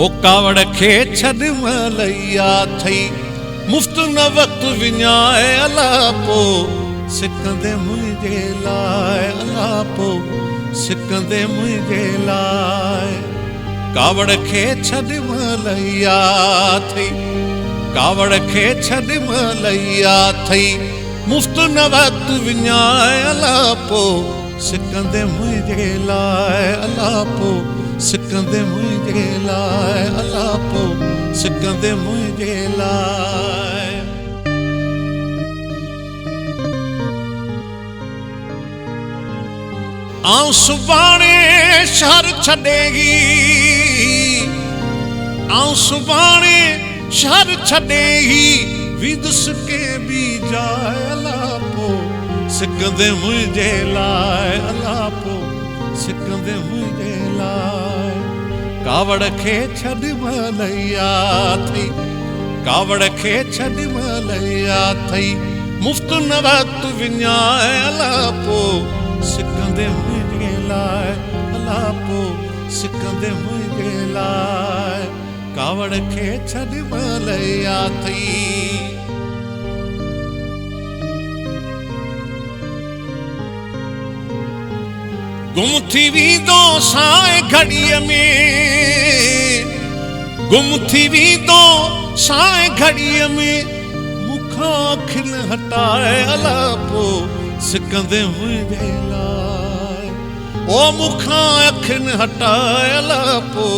ओ कावड़ खे छॾ मलैया थई मुफ्त न वक्त विञाए अला पो सिकंदे मुंहिंजे लाइ अला पो सिकंदे मुंहिंजे लाइ कावड़ खे छॾ मलैया थई कावड़ खे छॾ मलैया थई मुफ्त न वक्त विञाए अला पो सिकंदे मुंहिंजे लाइ अला पो सिकंदे मुंहिंजे लाइ अला पो सिकंदे मुंहिंजे लाइ आऊं सुभाणे शहर छॾेगी आऊं सुभाणे शहर छॾेगी विदुसि के बि जाए अला पो सिकंदे मुंहिंजे लाइ अला पो सिकंदे मुंहिंजे लाइ कावड़ खे छॾ मलैया थई कावड़ खे छॾ मलैया थई मुफ्त न वक्त विञाए अला पो सिकंदे मुंहिंजे लाइ अला पो सिकंदे मुंहिंजे लाइ कावड़ खे छॾ मलैया थई गुम थी वेंदो साए घड़ीअ में गुम थी वेंदो साए घड़ीअ में मुखां अखियुनि हटाए अला पो सिकंदे मुंहिंजे लाइ ओ मुखां अखियुनि हटाए अला पो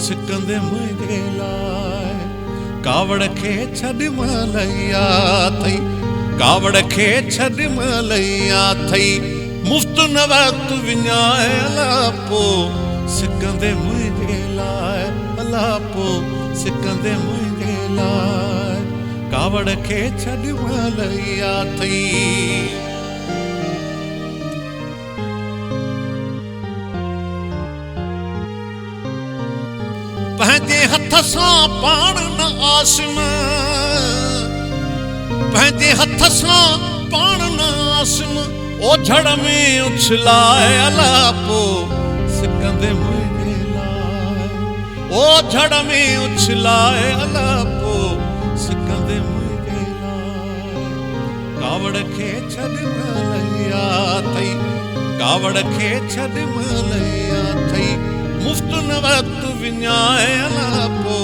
सिकंदे मुंहिंजे लाइ कावड़ खे छॾ मलैया थई कावड़ खे छॾ मलैया थई मुफ्त न वक्त विञाए अला पो सिकंदे मुंहिंजे लाइ अला पो सिकंदे मुंहिंजे लाइ कावड़ खे छॾ मलैया थई पंहिंजे हथ सां पाण न आसम पंहिंजे हथ सां पाण न आसम ओझड़ में उछलाए अला पो सिकंदे मुंहिंजे लाइ ओझड़ में उछलाए अला पो सिकंदे मुंहिंजे लाइ कावड़ खे छॾ मलैया थई कावड़ खे छॾ मलैया थई मुफ्त न वक्त विञाए अला पो